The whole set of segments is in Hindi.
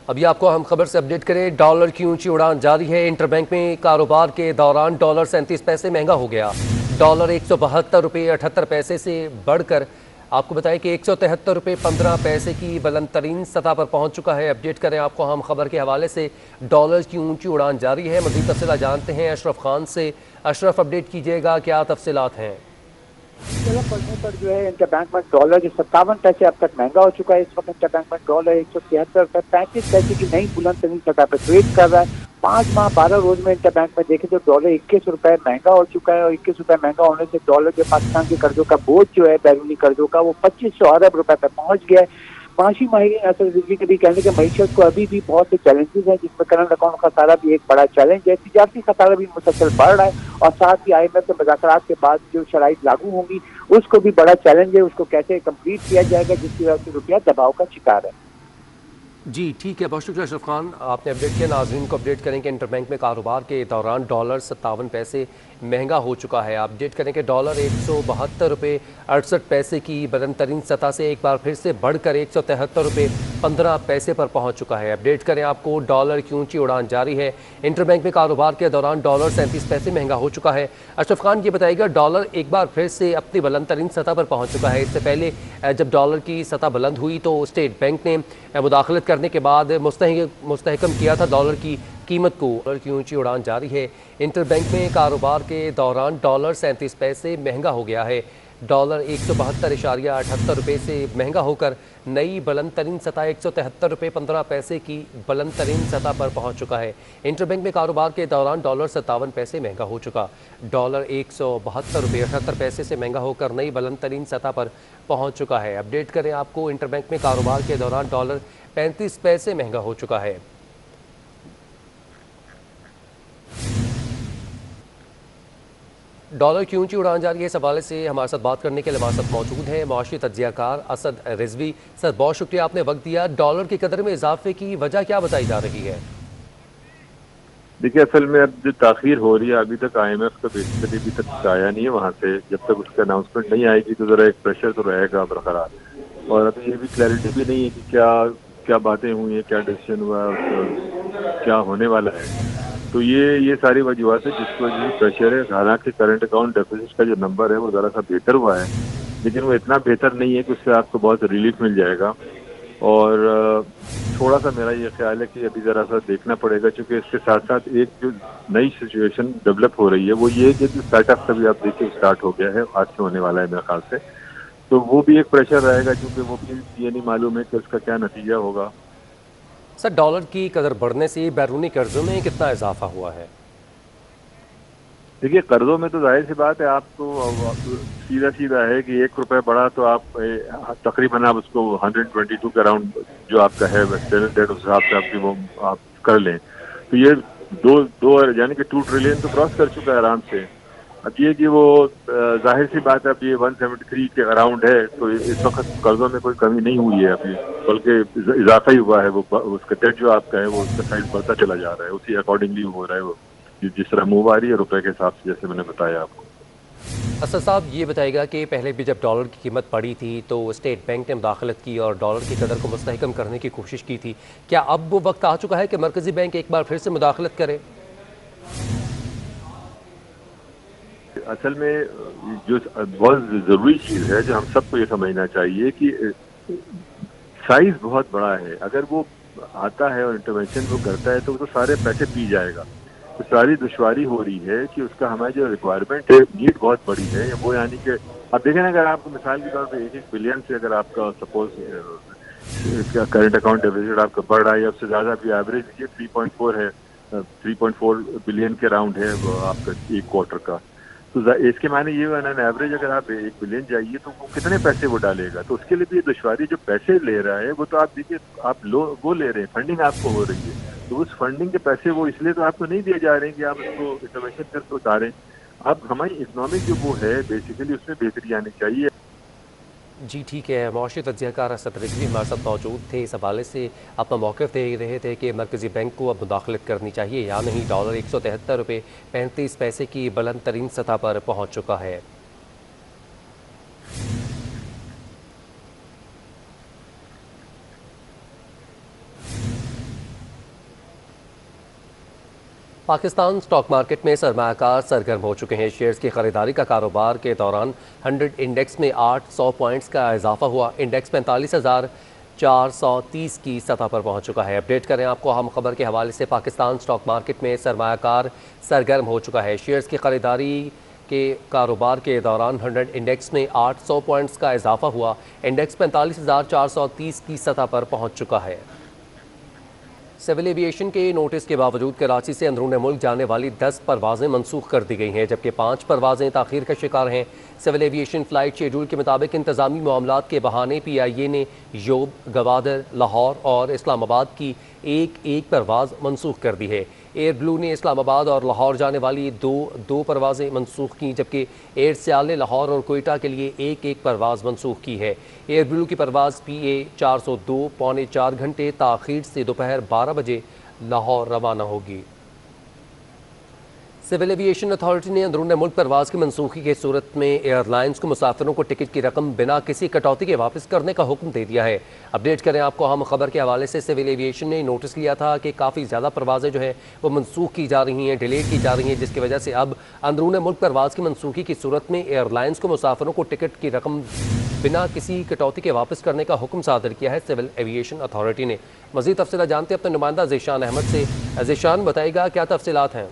अभी आपको हम खबर से अपडेट करें, डॉलर की ऊंची उड़ान जारी है। इंटरबैंक में कारोबार के दौरान डॉलर 37 पैसे महंगा हो गया। डॉलर 172 रुपये 78 पैसे से बढ़कर आपको बताएं कि 173 रुपये 15 पैसे की बुलंद तरीन सतह पर पहुंच चुका है। अपडेट करें आपको हम खबर के हवाले से, डॉलर की ऊंची उड़ान जारी है। मज़ीद तफसीलात जानते हैं अशरफ खान से। अशरफ, अपडेट कीजिएगा, क्या तफसीलात हैं? चलो पढ़ने पर जो है इंटरबैंक में डॉलर जो 57 पैसे अब तक महंगा हो चुका है। इस वक्त इंटरबैंक में डॉलर 173 रुपये 35 पैसे की नई बुलंद तरीन सतह पर ट्रेड कर रहा है। 5 माह 12 रोज में इंटरबैंक में देखें तो डॉलर 21 रुपए महंगा हो चुका है, और 21 रुपए महंगा होने से डॉलर जो पाकिस्तान के कर्जों का बोझ जो है, बैरूनी कर्जों का, वो 2500 अरब रुपए पर पहुंच गया है। पांचवी माहिरीन असद रिजवी के भी कहने के मईशत को अभी भी बहुत से चैलेंजेस हैं, जिसमें करंट अकाउंट खसारा भी एक बड़ा चैलेंज है। तिजारती खसारा भी मुसलसल बढ़ रहा है, और साथ ही IMF के मुज़ाकरात के बाद जो शराइत लागू होंगी उसको भी बड़ा चैलेंज है, उसको कैसे कंप्लीट किया जाएगा, जिसकी वजह से रुपया दबाव का शिकार है। जी ठीक है, बहुत शुक्रिया अशरफ खान, आपने अपडेट किया। नाजरीन को अपडेट करें कि इंटरबैंक में कारोबार के दौरान डॉलर 57 पैसे महंगा हो चुका है। अपडेट करें कि डॉलर 172 रुपये 68 पैसे की बुलंद तरीन सतह से एक बार फिर से बढ़कर 173 रुपये 15 पैसे पर पहुंच चुका है। अपडेट करें आपको, डॉलर की ऊंची उड़ान जारी है। इंटरबैंक में कारोबार के दौरान डॉलर 37 पैसे महंगा हो चुका है। अशरफ खान ये बताइएगा, डॉलर एक बार फिर से अपनी बुलंद तरीन सतह पर पहुंच चुका है। इससे पहले जब डॉलर की सतह बुलंद हुई तो स्टेट बैंक ने मुदाखलत करने के बाद मुस्तहकम किया था डॉलर की कीमत को। डॉलर की ऊंची उड़ान जारी है। इंटरबैंक में कारोबार के दौरान डॉलर 37 पैसे महंगा हो गया है। डॉलर 172.78 रुपये से महंगा होकर नई बुलंद तरीन सतह 173 रुपये 15 पैसे की बुलंद तरीन सतह पर पहुंच चुका है। इंटरबैंक में कारोबार के दौरान डॉलर 57 पैसे महंगा हो चुका। डॉलर 172 रुपये 78 पैसे से महंगा होकर नई बुलंद तरीन सतह पर पहुंच चुका है। अपडेट करें आपको, इंटरबैंक में कारोबार के दौरान डॉलर 35 पैसे महंगा हो चुका है। डॉलर की ऊंची उड़ान जारी है, इस हवाले से हमारे साथ बात करने के लिए हमारे साथ मौजूद हैं मुआशी तज्जियाकार असद रिजवी। सर, बहुत शुक्रिया, आपने वक्त दिया। डॉलर की कदर में इजाफे की वजह क्या बताई जा रही है? देखिए, असल में अब जो ताखीर हो रही है, अभी तक IMF का बेसिकली अभी तक आया नहीं है वहाँ से। जब तक उसका अनाउंसमेंट नहीं आएगी तो जरा एक प्रेशर तो रहेगा बरकरार। और अभी ये भी क्लैरिटी भी नहीं है कि क्या क्या बातें हुई हैं, क्या डिसीजन हुआ, क्या होने वाला है। तो ये सारी वजूहत है जिसकी वजह से प्रेशर है। हालांकि करंट अकाउंट डेफिसिट का जो नंबर है वो ज़रा सा बेहतर हुआ है, लेकिन वो इतना बेहतर नहीं है कि उससे आपको बहुत रिलीफ मिल जाएगा। और थोड़ा सा मेरा ये ख्याल है कि अभी ज़रा सा देखना पड़ेगा, क्योंकि इसके साथ साथ एक जो नई सिचुएशन डेवलप हो रही है वो ये है कि स्टार्टअप का भी आप देखिए स्टार्ट हो गया है, आज से होने वाला है मेरे ख्याल से। तो वो भी एक प्रेशर रहेगा, क्योंकि वो भी ये नहीं मालूम है कि उसका क्या नतीजा होगा। सर, डॉलर की कदर बढ़ने से बैरूनी कर्जों में कितना इजाफा हुआ है? देखिए, कर्जों में तो जाहिर सी बात है, आपको सीधा सीधा है कि 1 रुपए बढ़ा तो आप तकरीबन आप उसको 122 के अराउंड जो आपका है स्टैंडर्ड डेट, उस हिसाब से आपकी वो आप कर लें। तो ये दो दो यानी कि 2 ट्रिलियन तो क्रॉस कर चुका है आराम से। अब ये कि वो जाहिर सी बात है, अब ये 173 के अराउंड है, तो इस वक्त कर्जों में कोई कमी नहीं हुई है अभी, बल्कि इजाफा ही हुआ है। वो उसका डेट जो आपका है वो उसका साइज बढ़ता चला जा रहा है, उसी अकॉर्डिंगली हो रहा है वो, जिस तरह मूव आ रही है रुपए के हिसाब से, जैसे मैंने बताया आपको। असद साहब, ये बताएगा कि पहले भी जब डॉलर की कीमत बढ़ी थी तो स्टेट बैंक ने मुदाखलत की और डॉलर की कदर को मुस्तहकम करने की कोशिश की थी। क्या अब वो वक्त आ चुका है कि मरकजी बैंक एक बार फिर से मुदाखलत करे? असल में जो बहुत जरूरी चीज है, जो हम सबको ये समझना चाहिए कि साइज बहुत बड़ा है। अगर वो आता है और इंटरवेंशन वो करता है तो वो तो सारे पैसे पी जाएगा। तो सारी दुश्वारी हो रही है कि उसका हमारी जो रिक्वायरमेंट है, नीड बहुत बड़ी है वो, यानी कि अब देखें ना, अगर आपको मिसाल के तौर पर 1-1 बिलियन से अगर आपका सपोज करंट अकाउंट डेफिसिट आपका बढ़ रहा है, या उससे ज्यादा भी एवरेज ये 3.4 है, 3.4 बिलियन के अराउंड है वो आपका एक क्वार्टर का। तो इसके माने ये हुआ ना, एवरेज अगर आप 1 बिलियन जाइए तो वो कितने पैसे वो डालेगा। तो उसके लिए भी दुश्वारी, जो पैसे ले रहा है वो तो आप देखिए, आप वो ले रहे हैं, फंडिंग आपको हो रही है, तो उस फंडिंग के पैसे वो इसलिए तो आपको नहीं दिए जा रहे हैं कि आप उसको इंटरवेंशन करके उतारें। अब हमारी इकोनॉमिक जो वो है बेसिकली उसमें बेहतरी आनी चाहिए। जी ठीक है, मुआशी तज्जियाकार असद रिजवी हमारे साथ मौजूद थे। इस हवाले से अपना मौक़िफ़ दे रहे थे कि मरकज़ी बैंक को अब मुदाखलत करनी चाहिए या नहीं। डॉलर 173 रुपये 35 पैसे की बुलंद तरीन सतह पर पहुँच चुका है। पाकिस्तान स्टॉक मार्केट में सरमायाकार सरगर्म हो चुके हैं। शेयर्स की खरीदारी का कारोबार के दौरान 100 इंडेक्स में 800 पॉइंट्स का इजाफा हुआ। इंडेक्स 45,430 की सतह पर पहुंच चुका है। अपडेट करें आपको अहम खबर के हवाले से। पाकिस्तान स्टॉक मार्केट में सरमायाकार सरगर्म हो चुका है। शेयर्स की खरीदारी के कारोबार के दौरान 100 इंडेक्स में 800 पॉइंट्स का इजाफा हुआ। इंडेक्स 45,430 की सतह पर पहुंच चुका है। सिविल एविएशन के नोटिस के बावजूद कराची से अंदरूनी मुल्क जाने वाली 10 परवाजें मनसूख कर दी गई हैं, जबकि 5 परवाजें ताखीर का शिकार हैं। सिविल एविएशन फ्लाइट शेड्यूल के मुताबिक इंतजामी मामलात के बहाने PIA ने योब, गवादर, लाहौर और इस्लामाबाद की एक परवाज़ मनसूख कर दी है। एयर ब्लू ने इस्लामाबाद और लाहौर जाने वाली दो परवाज़ें मनसूख की, जबकि एयर सियाल ने लाहौर और कोयटा के लिए एक परवाज़ मनसूख की है। एयर ब्लू की परवाज़ PA 402 पौने 4 घंटे ताख़ीर से दोपहर 12 बजे लाहौर रवाना होगी। सिविल एविएशन अथॉरिटी ने अंदरूनी मुल्क परवाज़ की मनसूखी की सूरत में एयरलाइंस को मुसाफिरों को टिकट की रकम बिना किसी कटौती के वापस करने का हुक्म दे दिया है। अपडेट करें आपको हम खबर के हवाले से। सिविल एविएशन ने नोटिस लिया था कि काफ़ी ज़्यादा परवाज़ें जो है वो मनसूख की जा रही हैं, डिलेट की जा रही हैं, जिसकी वजह से अब अंदरूनी मुल्क परवाज़ की मनसूखी की सूरत में एयरलाइंस को मुसाफिरों को टिकट की रकम बिना किसी कटौती के वापस करने का हुक्म सादर किया है सिविल एविएशन अथॉरिटी ने। मज़ीद तफसीलात जानते हैं अपने नुमाइंदा ज़ीशान अहमद से। ज़ीशान, बताइएगा क्या तफसीलात हैं?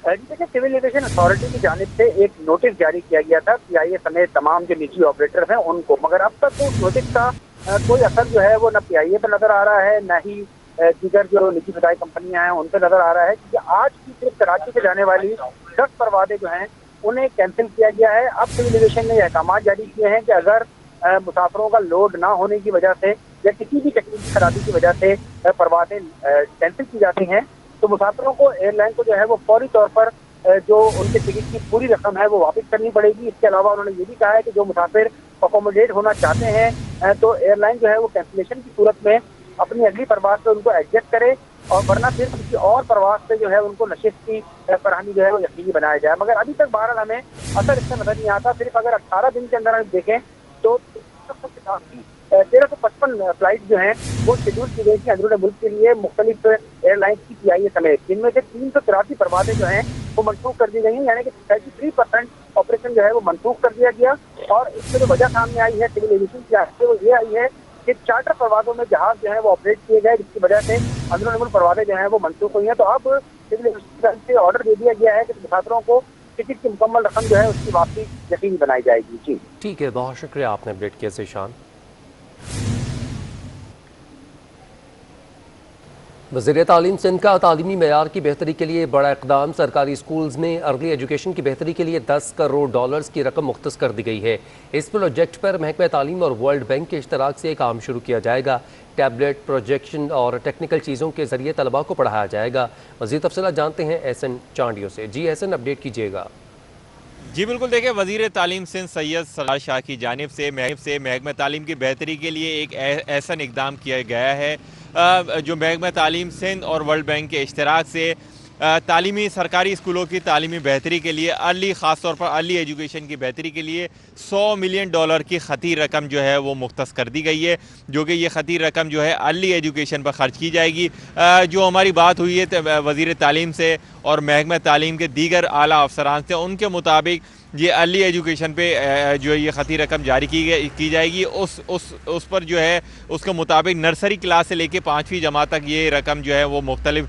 देखिए, सिविल एविएशन अथॉरिटी की जानिब से एक नोटिस जारी किया गया था PIA समेत तमाम जो निजी ऑपरेटर हैं उनको, मगर अब तक तो उस नोटिस का कोई असर जो है वो न PIA पर नजर आ रहा है, न ही दीगर जो निजी फिजाई कंपनियां हैं उन पर नजर आ रहा है, क्योंकि आज की सिर्फ कराची से जाने वाली 10 परवाजें जो हैं उन्हें कैंसिल किया गया है। अब सिविल एविएशन ने अहकाम जारी किए हैं कि अगर मुसाफिरों का लोड ना होने की वजह से या किसी भी तकनीकी खराबी की वजह से परवाजें कैंसिल की जाती हैं तो मुसाफिरों को एयरलाइन को जो है वो फौरी तौर पर जो उनके टिकट की पूरी रकम है वो वापस करनी पड़ेगी। इसके अलावा उन्होंने ये भी कहा है कि जो मुसाफिर अकोमोडेट होना चाहते हैं तो एयरलाइन जो है वो कैंसिलेशन की सूरत में अपनी अगली परवाज से उनको एडजस्ट करे और वरना फिर किसी और परवाज से जो है उनको नशिस्त की फरहमी जो है वो यकीनी बनाया जाए। मगर अभी तक बहरहाल हमें असर इससे नजर नहीं आता। सिर्फ अगर 18 दिन के अंदर हम देखें तो 1355 फ्लाइट जो हैं वो शेड्यूल की गई थी अंदरूनी मुल्क के लिए मुख्तलिफ एयरलाइंस की PIA समेत, जिनमें से 383 परवाजें जो हैं वो मनसूख कर दी गई हैं, यानी कि 33% ऑपरेशन जो है वो मनसूख कर दिया गया। और इसमें जो वजह सामने आई है सिविल एविएशन की जानिब से वो ये आई है कि चार्टर परवाजों में जहाज जो है वो ऑपरेट किए गए, जिसकी वजह से अंदरूनी मुल्क परवाजें जो हैं वो मनसूख हुई हैं। तो अब सिविल एविएशन से ऑर्डर दे दिया गया है कि मुसाफिरों को टिकट की मुकम्मल रकम जो है उसकी वापसी यकीनी बनाई जाएगी। जी ठीक है, बहुत शुक्रिया आपने अपडेट किया ज़ीशान। वज़ीर तालीम सिंध का तालीमी मेयार की बेहतरी के लिए बड़ा इक़दाम। सरकारी स्कूल्स में अर्ली एजुकेशन की बेहतरी के लिए 10 करोड़ डॉलर्स की रकम मुख्तस कर दी गई है। इस प्रोजेक्ट पर महकमा तालीम और वर्ल्ड बैंक के इश्तराक से काम शुरू किया जाएगा। टैबलेट, प्रोजेक्शन और टेक्निकल चीज़ों के ज़रिए तलबा को पढ़ाया जाएगा। मज़ीद तफ़सीलात जानते हैं एहसन चांडियों से। जी एहसन, अपडेट कीजिएगा। जी बिल्कुल, देखिए वज़ीर तालीम सिंध सैयद सरदार शाह की जानिब से महकमा तालीम की बेहतरी के लिए एक ऐसा इक़दाम किया गया है जो महकमा तालीम सिंध और वर्ल्ड बैंक के इश्तराक से तालीमी सरकारी स्कूलों की तालीमी बेहतरी के लिए ख़ास तौर पर अर्ली एजुकेशन की बेहतरी के लिए $100 मिलियन की ख़ती रकम जो है वो मुख्तस कर दी गई है, जो कि ये ख़ती रकम जो है अर्ली एजुकेशन पर ख़र्च की जाएगी। जो हमारी बात हुई है वज़ीर तालीम से और महकमा तालीम के दीगर आला अफसरान से, उनके मुताबिक ये अर्ली एजुकेशन पे जो ये ख़ती रकम जारी की जाएगी उस पर जो है उसके मुताबिक नर्सरी क्लास से लेके 5वीं जमात तक ये रकम जो है वो मुख्तलिफ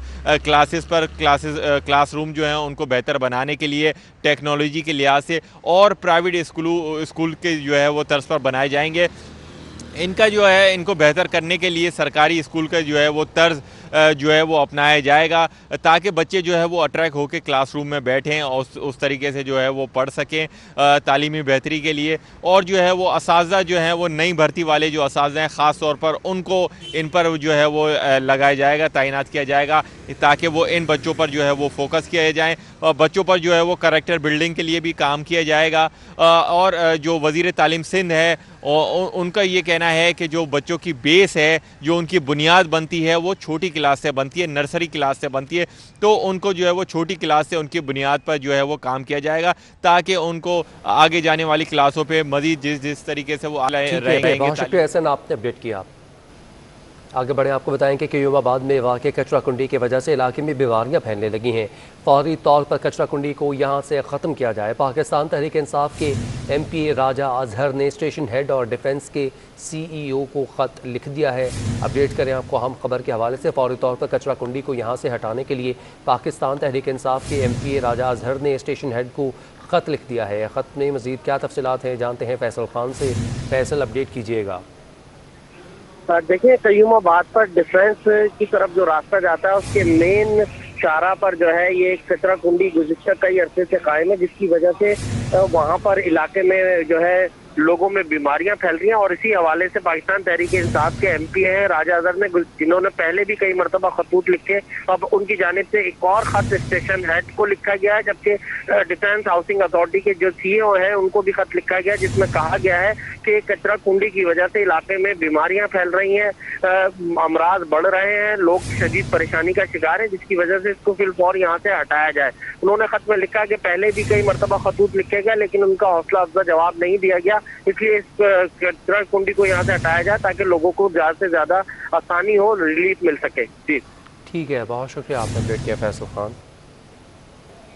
क्लासरूम जो हैं उनको बेहतर बनाने के लिए टेक्नोलॉजी के लिहाज से और प्राइवेट स्कूल के जो है वो तर्ज पर बनाए जाएंगे। इनका जो है इनको बेहतर करने के लिए सरकारी स्कूल का जो है वो तर्ज जो है वो अपनाया जाएगा ताकि बच्चे जो है वो अट्रैक्ट होकर क्लासरूम में बैठें और उस तरीके से जो है वो पढ़ सकें तालीमी बेहतरी के लिए। और जो है वो असातिज़ा जो हैं वो नई भर्ती वाले जो असातिज़ा हैं ख़ास तौर पर उनको इन पर जो है वो लगाया जाएगा, तैनात किया जाएगा ताकि वो इन बच्चों पर जो है वो फोकस किया जाए। बच्चों पर जो है वो करैक्टर बिल्डिंग के लिए भी काम किया जाएगा। और जो वज़ीर तालीम सिंध है उनका ये कहना है कि जो बच्चों की बेस है, जो उनकी बुनियाद बनती है वो छोटी क्लास से बनती है, नर्सरी क्लास से बनती है, तो उनको जो है वो छोटी क्लास से उनकी बुनियाद पर जो है वो काम किया जाएगा ताकि उनको आगे जाने वाली क्लासों पे मज़ीद जिस तरीके से वो रहेंगे। बहुत शुक्रिया एहसन, आपने अपडेट किया। आगे बढ़े आपको बताएं कि क्यूमाबाद में वाक़ कचरा कुंडी की वजह से इलाके में बीमारियां फैलने लगी हैं। फौरी तौर पर कचरा कुंडी को यहां से ख़त्म किया जाए। पाकिस्तान तहरीक इंसाफ के MP राजा अजहर ने स्टेशन हेड और डिफेंस के CEO को ख़त लिख दिया है। अपडेट करें आपको हम खबर के हवाले से। फौरी तौर पर कचरा कुंडी को यहां से हटाने के लिए पाकिस्तान तहरीक इंसाफ के MP राजा अजहर ने स्टेशन हेड को ख़त लिख दिया है। ख़त में मज़ीद क्या तफसीलात हैं जानते हैं फैसल खान से। फैसल, अपडेट कीजिएगा। देखिए, क्यूमाबाद पर डिफेंस की तरफ जो रास्ता जाता है उसके मेन शाहरा पर जो है ये कचरा कुंडी गुज़िश्ता कई अरसे से कायम है, जिसकी वजह से वहां पर इलाके में जो है लोगों में बीमारियां फैल रही हैं। और इसी हवाले से पाकिस्तान तहरीक इंसाफ के MP हैं राजा अजहर ने, जिन्होंने पहले भी कई मरतबा खतूत लिखे, अब उनकी जानिब से एक और खत स्टेशन हेड को लिखा गया है, जबकि डिफेंस हाउसिंग अथॉरिटी के जो CEO हैं उनको भी खत लिखा गया, जिसमें कहा गया है कि कचरा कुंडी की वजह से इलाके में बीमारियां फैल रही हैं, अमराज बढ़ रहे हैं, लोग शदीद परेशानी का शिकार है, जिसकी वजह से इसको फिलफौर यहाँ से हटाया जाए। उन्होंने खत में लिखा कि पहले भी कई मरतबा खतूत लिखे गए लेकिन उनका हौसला अफजा जवाब नहीं दिया गया, इसलिए इस कचरा कुंडी को यहाँ से हटाया जाए ताकि लोगों को ज़्यादा से ज़्यादा आसानी हो, रिलीफ मिल सके। जी ठीक है, बहुत शुक्रिया आपने अपडेट किया फैसल खान।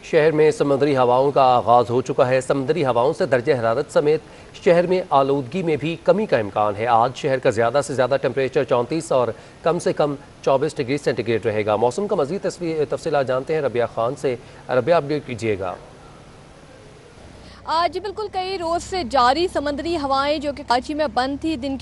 शहर में समुद्री हवाओं का आगाज़ हो चुका है। समुद्री हवाओं से दर्जे हरारत समेत शहर में आलूदगी में भी कमी का इम्कान है। आज शहर का ज़्यादा से ज़्यादा टेम्परेचर 34 और कम से कम 24 डिग्री सेंटीग्रेड रहेगा। मौसम का मज़ीद तफसीलात जानते हैं रबिया खान से। रबिया, अपडेट कीजिएगा। आज बिल्कुल कई रोज़ से जारी समंदरी हवाएं जो कि कराची में बंद थी दिन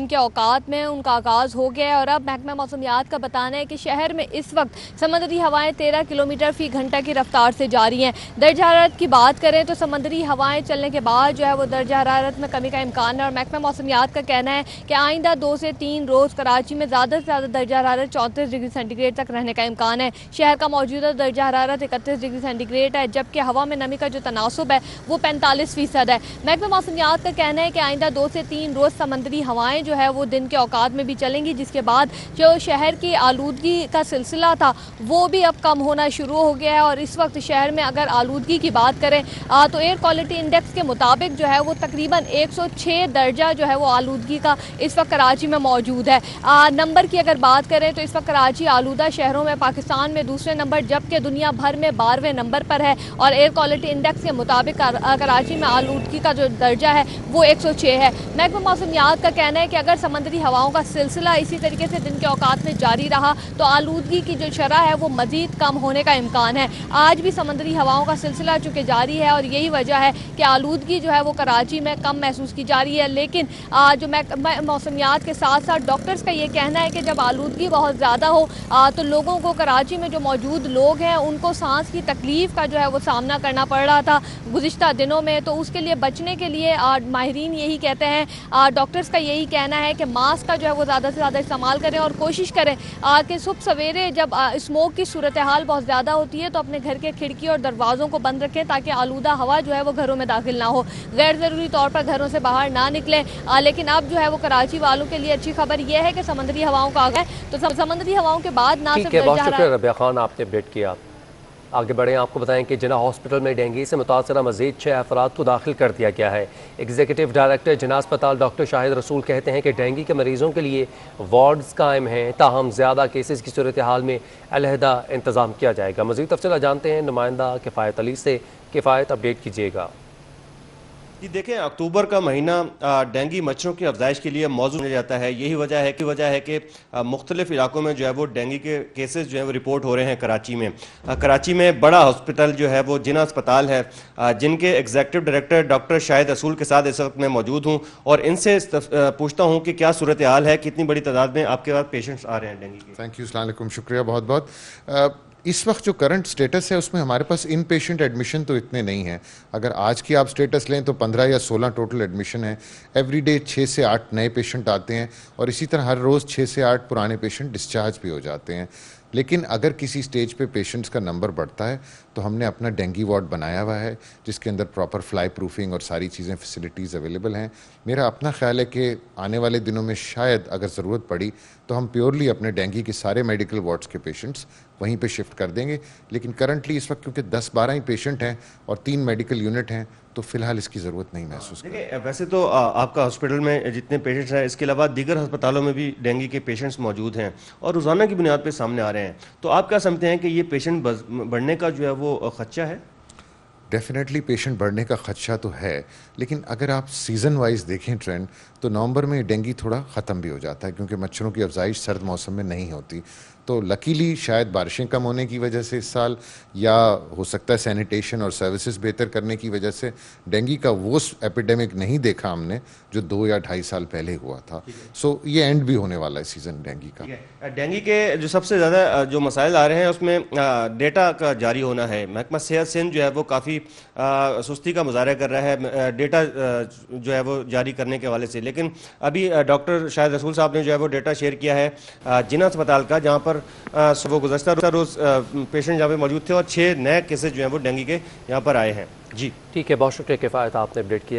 के औकात में उनका आगाज़ हो गया है। और अब महकमा मौसमियात का बताना है कि शहर में इस वक्त समंदरी हवाएं 13 किलोमीटर फ़ी घंटा की रफ्तार से जारी हैं। दर्जा हरारत की बात करें तो समंदरी हवाएं चलने के बाद जो है वो दर्जा हरारत में कमी का इम्कान है। और महकमा मौसमियात का कहना है कि आइंदा 2 से 3 रोज़ कराची में ज़्यादा से ज़्यादा दर्जा हरारत 34 डिग्री सेंटीग्रेड तक रहने का इम्कान है। शहर का मौजूदा दर्जा हरारत 31 डिग्री सेंटीग्रेड है, जबकि हवा में नमी का जो तनासुब है वो 45% है। महकमा मौसमियात का कहना है कि आइंदा 2 से 3 रोज़ समंदरी हवाएं जो है वो दिन के औकात में भी चलेंगी, जिसके बाद जो शहर की आलूदगी का सिलसिला था वो भी अब कम होना शुरू हो गया है। और इस वक्त शहर में अगर आलूदगी की बात करें तो एयर क्वालिटी इंडेक्स के मुताबिक जो है वो तकरीबन 106 दर्जा जो है वो आलूदगी का इस वक्त कराची में मौजूद है। नंबर की अगर बात करें तो इस वक्त कराची आलूदा शहरों में पाकिस्तान में दूसरे नंबर, जबकि दुनिया भर में 12वें नंबर पर है। और एयर क्वालिटी इंडेक्स के मुताबिक कराची में आलूदगी का जो दर्जा है वो 106 है। महकमा मौसमियात का कहना है कि अगर समंदरी हवाओं का सिलसिला इसी तरीके से दिन के औकात में जारी रहा तो आलूदगी की जो शरह है वो मज़ीद कम होने का इम्कान है। आज भी समंदरी हवाओं का सिलसिला चूँकि जारी है और यही वजह है कि आलूदगी जो है वो कराची में कम महसूस की जा रही है। लेकिन जो मौसमियात के साथ साथ डॉक्टर्स का ये कहना है कि जब आलूदगी बहुत ज़्यादा हो तो लोगों को कराची में जो मौजूद लोग हैं उनको सांस की तकलीफ़ का जो है वो सामना करना पड़ रहा था गुज़िश्ता दिनों में। तो उसके लिए बचने के लिए माहिरीन यही कहते हैं, डॉक्टर्स का यही कहना है कि मास्क का जो है वो ज़्यादा से ज़्यादा इस्तेमाल करें और कोशिश करें कि सुबह सवेरे जब स्मोक की सूरत हाल बहुत ज़्यादा होती है तो अपने घर के खिड़की और दरवाज़ों को बंद रखें ताकि आलूदा हवा जो है वो घरों में दाखिल ना हो। गैर ज़रूरी तौर पर घरों से बाहर ना निकलें। लेकिन अब जो है वो कराची वालों के लिए अच्छी खबर यह है कि समंदरी हवाओं का आगे तो समंदरी हवाओं के बाद ना सिर्फ रबिया खान आपने अपडेट किया। आगे बढ़ें, आपको बताएं कि जिना हॉस्पिटल में डेंगू से मुतासरा मज़ीद 6 अफराद को दाखिल कर दिया गया है। एग्जीक्यूटिव डायरेक्टर जिना अस्पताल डॉक्टर शाहिद रसूल कहते हैं कि डेंगू के मरीज़ों के लिए वार्ड्स कायम हैं, ताहम ज़्यादा केसेस की सूरत हाल में अलहदा इंतज़ाम किया जाएगा। मज़ीद तफसीला जानते हैं नुमाइंदा किफ़ायत अली से। किफ़ायत, अपडेट कीजिएगा। जी देखें, अक्टूबर का महीना डेंगू मच्छरों की अफजाइश के लिए मौजूद हो जाता है। यही वजह है कि मुख्तलिफ इलाकों में जो है वो डेंगू के केसेस जो है वो रिपोर्ट हो रहे हैं। कराची में बड़ा हॉस्पिटल जो है वो जिना अस्पताल है, जिनके एग्जीक्यूटिव डायरेक्टर डॉक्टर शाहिद रसूल के साथ इस वक्त मैं मौजूद हूँ और इनसे पूछता हूँ कि क्या सूरत हाल है, कितनी बड़ी तादाद में आपके पास पेशेंट्स आ रहे हैं डेंगू के। थैंक यू, अस्सलाम वालेकुम, शुक्रिया बहुत बहुत। इस वक्त जो करंट स्टेटस है उसमें हमारे पास इन पेशेंट एडमिशन तो इतने नहीं हैं। अगर आज की आप स्टेटस लें तो 15 या 16 टोटल एडमिशन है। एवरीडे 6 से 8 नए पेशेंट आते हैं और इसी तरह हर रोज़ 6 से 8 पुराने पेशेंट डिस्चार्ज भी हो जाते हैं। लेकिन अगर किसी स्टेज पे पेशेंट्स का नंबर बढ़ता है तो हमने अपना डेंगू वार्ड बनाया हुआ है जिसके अंदर प्रॉपर फ्लाई प्रूफिंग और सारी चीज़ें फैसिलिटीज़ अवेलेबल हैं। मेरा अपना ख्याल है कि आने वाले दिनों में शायद अगर ज़रूरत पड़ी तो हम प्योरली अपने डेंगू के सारे मेडिकल वार्ड्स के पेशेंट्स वहीं पे शिफ्ट कर देंगे। लेकिन करंटली इस वक्त क्योंकि 10-12 ही पेशेंट हैं और 3 मेडिकल यूनिट हैं तो फिलहाल इसकी ज़रूरत नहीं महसूस कर। देखिए, वैसे तो आपका हॉस्पिटल में जितने पेशेंट्स हैं, इसके अलावा दीगर अस्पतालों में भी डेंगू के पेशेंट्स मौजूद हैं और रोज़ाना की बुनियाद पे सामने आ रहे हैं, तो आप क्या समझते हैं कि ये पेशेंट बढ़ने का जो है वो खदशा है? डेफिनेटली पेशेंट बढ़ने का खदशा तो है, लेकिन अगर आप सीज़न वाइज देखें ट्रेंड, तो नवंबर में डेंगू थोड़ा ख़त्म भी हो जाता है क्योंकि मच्छरों की अफजाइश सर्द मौसम में नहीं होती। तो लकीली शायद बारिशें कम होने की वजह से इस साल, या हो सकता है सैनिटेशन और सर्विसेज बेहतर करने की वजह से, डेंगू का वो एपिडेमिक नहीं देखा हमने जो 2 या 2.5 साल पहले हुआ था। सो ये एंड भी होने वाला है सीज़न डेंगू का। डेंगू के जो सबसे ज़्यादा जो मसाइल आ रहे हैं उसमें डेटा का जारी होना है। महकमा सेहत सिंध जो है वो काफ़ी सुस्ती का मुजाहरा कर रहा है डेटा जो है वो जारी करने के हवाले से, लेकिन अभी डॉक्टर शाहिद रसूल साहब ने जो है वो डेटा शेयर किया है जिना अस्पताल का, जहाँ पर वो गुज़श्ता रोज़ पेशेंट जहाँ पे मौजूद थे और 6 नए केसेज जो हैं वो डेंगू के यहाँ पर आए हैं। जी ठीक है, बहुत शुक्रिया किफ़ायत, आपने अपडेट किया।